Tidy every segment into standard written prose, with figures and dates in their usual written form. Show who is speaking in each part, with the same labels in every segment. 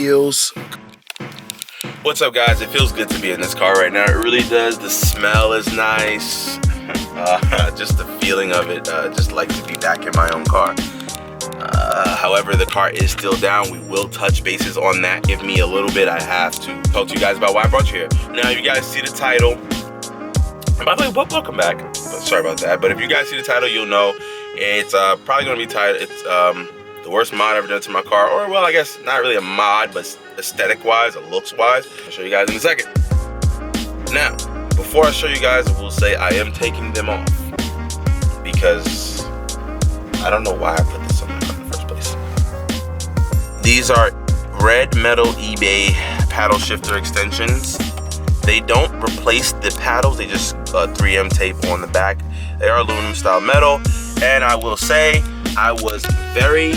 Speaker 1: feels. What's up, guys? It feels good to be in this car right now. It really does. The smell is nice. Just the feeling of it. Just like to be back in my own car. However, the car is still down. We will touch bases on that. Give me a little bit. I have to talk to you guys about why I brought you here. Now, you guys see the title. And by the way, welcome back. Sorry about that. But if you guys see the title, you'll know it's probably going to be titled. It's the worst mod I've ever done to my car. Or, well, I guess not really a mod, but aesthetic-wise, or looks-wise. I'll show you guys in a second. Now, before I show you guys, I will say I am taking them off. Because I don't know why I put this on in the first place. These are red metal eBay paddle shifter extensions. They don't replace the paddles, they just 3M tape on the back. They are aluminum style metal, and I will say I was very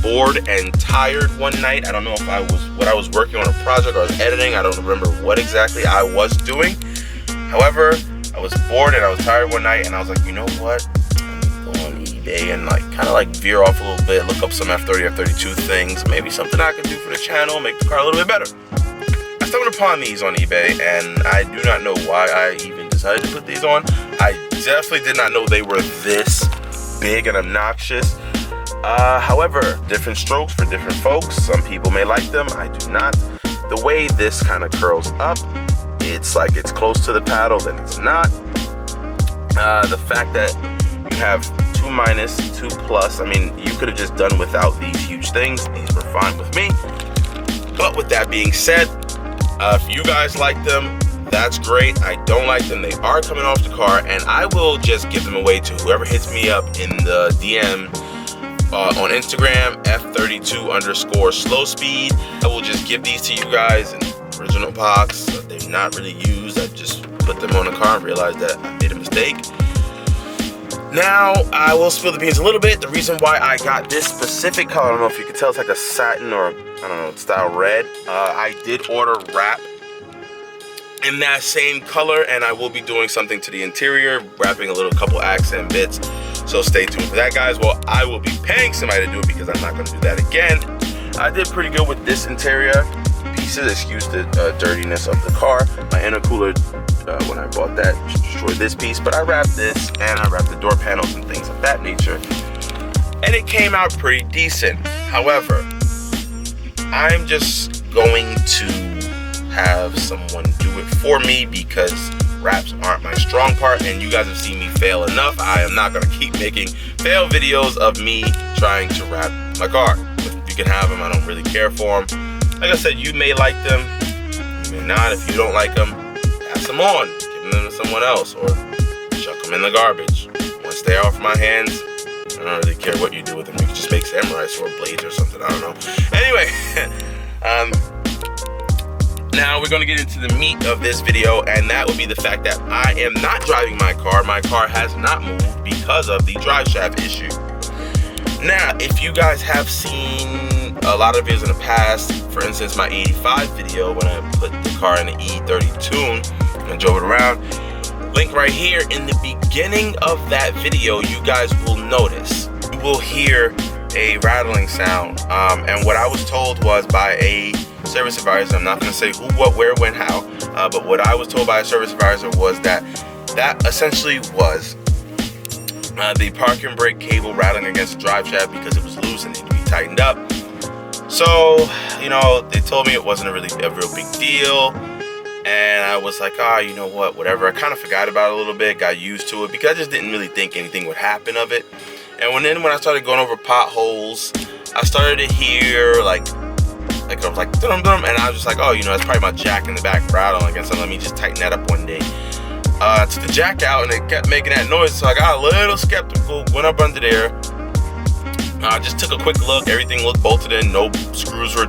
Speaker 1: bored and tired one night. I don't know if I was working on a project or I was editing. I don't remember what exactly I was doing. However, I was bored and I was tired one night, and I was like, you know what? Let me go on eBay and kind of veer off a little bit, look up some F30, F32 things, maybe something I could do for the channel, make the car a little bit better. I stumbled upon these on eBay, and I do not know why I even decided to put these on. I definitely did not know they were this big and obnoxious. However, different strokes for different folks. Some people may like them, I do not. The way this kind of curls up, it's like it's close to the paddle, then it's not. The fact that you have 2 minus, 2 plus, I mean, you could have just done without these huge things. These were fine with me. But with that being said, if you guys like them, that's great. I don't like them. They are coming off the car, and I will just give them away to whoever hits me up in the DM on Instagram, F32_slow speed. I will just give these to you guys in original box. They're not really used. I just put them on the car and realized that I made a mistake. Now, I will spill the beans a little bit. The reason why I got this specific color, I don't know if you can tell, it's like a satin or, I don't know, style red. I did order wrap in that same color, and I will be doing something to the interior, wrapping a couple accent bits. So stay tuned for that, guys. Well, I will be paying somebody to do it because I'm not going to do that again. I did pretty good with this interior pieces. Excuse the dirtiness of the car. My intercooler, when I bought that, destroyed this piece, but I wrapped this, and I wrapped the door panels and things of that nature, and it came out pretty decent. However, I'm just going to have someone do it for me because wraps aren't my strong part, and you guys have seen me fail enough. I am not going to keep making fail videos of me trying to wrap my car. You can have them, I don't really care for them. Like I said, you may like them, you may not. If you don't like them, pass them on, give them to someone else, or chuck them in the garbage. Once they're off my hands, I don't really care what you do with them. You can just make samurai sword blades or something, I don't know. Anyway, now we're going to get into the meat of this video, and that would be the fact that I am not driving my car. My car has not moved because of the drive shaft issue. Now, if you guys have seen a lot of videos in the past, for instance, my 85 video when I put the car in the E30 tune and drove it around, link right here. In the beginning of that video, you guys will notice, you will hear a rattling sound. And what I was told was by a service advisor, I'm not going to say who, what, where, when, how, but what I was told by a service advisor was that essentially was the parking brake cable rattling against the drive shaft because it was loose and needed to be tightened up. So, you know, they told me it wasn't a real big deal, and I was like, you know what, whatever. I kind of forgot about it a little bit, got used to it because I just didn't really think anything would happen of it. And when I started going over potholes, I started to hear like I was like dum dum, and I was just like, oh, you know, that's probably my jack in the back rattling again. So let me just tighten that up one day. Took the jack out, and it kept making that noise, so I got a little skeptical. Went up under there. Just took a quick look. Everything looked bolted in. No screws were,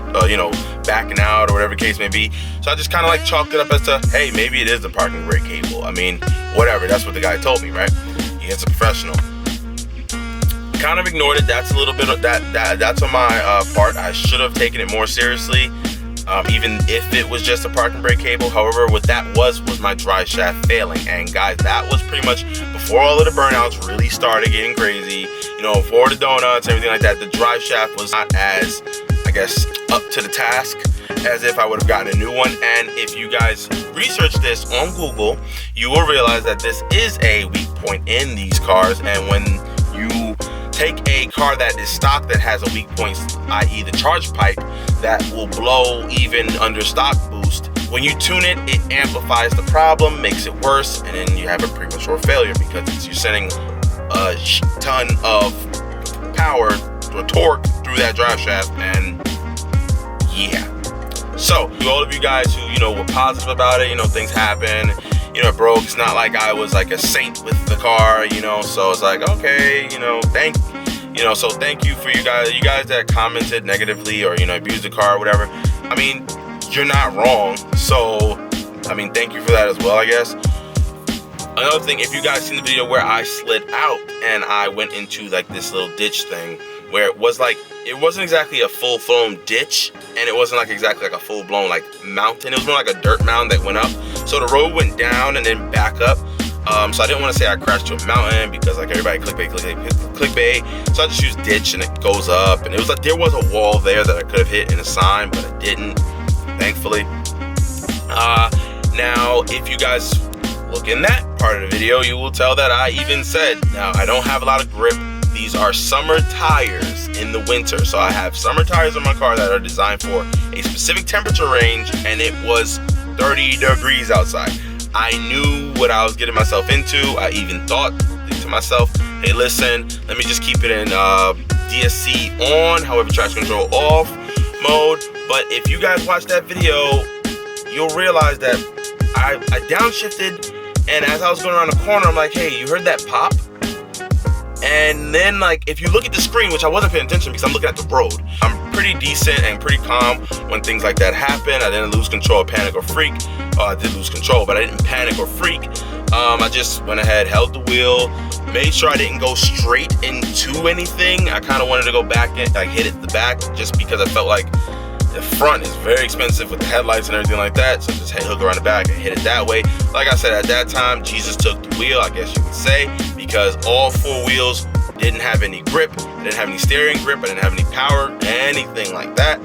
Speaker 1: backing out or whatever the case may be. So I just kind of chalked it up as to, hey, maybe it is the parking brake cable. I mean, whatever. That's what the guy told me, right? He's a professional. Kind of ignored it. That's a little bit of that's on my part. I should have taken it more seriously, even if it was just a parking brake cable. However, what that was my drive shaft failing. And guys, that was pretty much before all of the burnouts really started getting crazy. You know, before the donuts, everything like that, the drive shaft was not as, I guess, up to the task as if I would have gotten a new one. And if you guys research this on Google, you will realize that this is a weak point in these cars. And when you take a car that is stock that has a weak point, i.e. the charge pipe, that will blow even under stock boost, when you tune it, it amplifies the problem, makes it worse, and then you have a premature failure because you're sending a ton of power or torque through that drive shaft. And yeah, so all of you guys who, you know, were positive about it, you know, things happen, you know, it broke. It's not like I was like a saint with the car, you know, so it's like, okay, you know, thank you for you guys that commented negatively or, you know, abused the car or whatever. I mean, you're not wrong. So, I mean, thank you for that as well, I guess. Another thing, if you guys seen the video where I slid out and I went into like this little ditch thing where it was like, it wasn't exactly a full-blown ditch and it wasn't like exactly like a full-blown like mountain. It was more like a dirt mound that went up. So the road went down and then back up. So I didn't want to say I crashed to a mountain because like everybody clickbait. So I just used ditch and it goes up. And it was like there was a wall there that I could have hit in a sign, but I didn't, thankfully. Now, if you guys look in that part of the video, you will tell that I even said, now I don't have a lot of grip. These are summer tires in the winter. So I have summer tires on my car that are designed for a specific temperature range, and it was 30 degrees outside. I knew what I was getting myself into. I even thought to myself, hey, listen, let me just keep it in DSC on, however, traction control off mode. But if you guys watch that video, you'll realize that I downshifted, and as I was going around the corner, I'm like, hey, you heard that pop? And then, like, if you look at the screen, which I wasn't paying attention because I'm looking at the road, I'm pretty decent and pretty calm when things like that happen. I didn't lose control, panic, or freak. I did lose control, but I didn't panic or freak. I just went ahead, held the wheel, made sure I didn't go straight into anything. I kind of wanted to go back and like hit it the back just because I felt like the front is very expensive with the headlights and everything like that. So just hook around the back and hit it that way. Like I said, at that time, Jesus took the wheel, I guess you could say, because all four wheels didn't have any grip. I didn't have any steering grip. I didn't have any power, anything like that.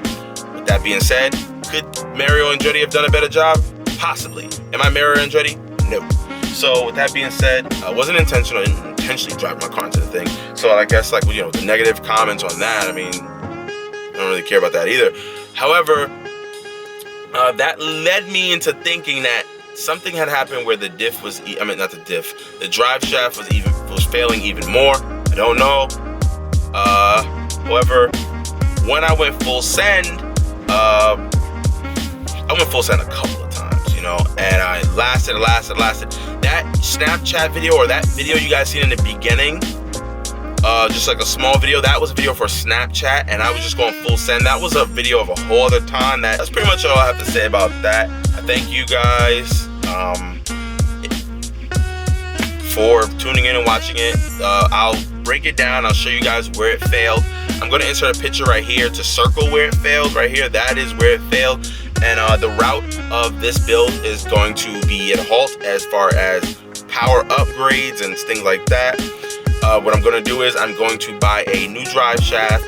Speaker 1: With that being said, could Mario Andretti have done a better job? Possibly. Am I Mario Andretti? No. So with that being said, I wasn't intentional. I didn't intentionally drive my car into the thing. So I guess, like, you know, the negative comments on that, I mean, I don't really care about that either. However, that led me into thinking that something had happened where the diff was, the drive shaft was failing even more. I don't know. However, when I went full send, I went full send a couple of times, you know, and I lasted. That Snapchat video or that video you guys seen in the beginning, just like a small video, that was a video for Snapchat, and I was just going full send. That was a video of a whole other time. That's pretty much all I have to say about that. I thank you guys for tuning in and watching it. I'll break it down. I'll show you guys where it failed. I'm going to insert a picture right here to circle where it failed. Right here, that is where it failed. And the route of this build is going to be at a halt as far as power upgrades and things like that. What I'm going to do is I'm going to buy a new drive shaft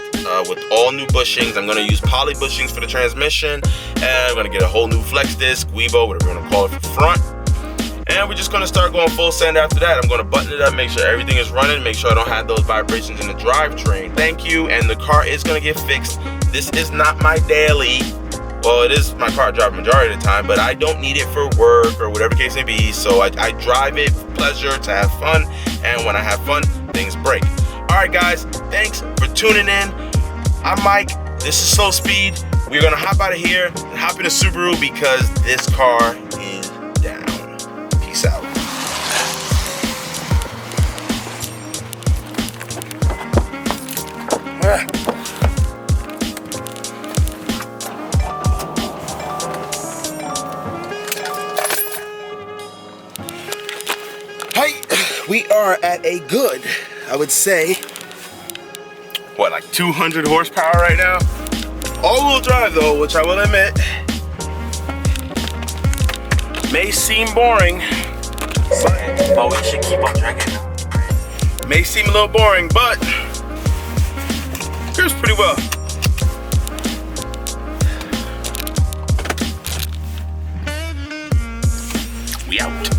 Speaker 1: with all new bushings. I'm going to use poly bushings for the transmission, and I'm going to get a whole new flex disc, Weebo, whatever you want to call it, for the front. And we're just going to start going full send after that. I'm going to button it up, make sure everything is running, make sure I don't have those vibrations in the drivetrain. Thank you, and the car is going to get fixed. This is not my daily. Well, it is my car I drive majority of the time, but I don't need it for work or whatever case may be. So I drive it for pleasure, to have fun, and when I have fun, things break. All right, guys, thanks for tuning in. I'm Mike. This is Slow Speed. We're gonna hop out of here and hop in a Subaru because this car is down. Peace out. We are at a good, I would say, what, like 200 horsepower right now? All-wheel drive though, which I will admit, may seem boring, but we should keep on dragging. May seem a little boring, but here's pretty well. We out.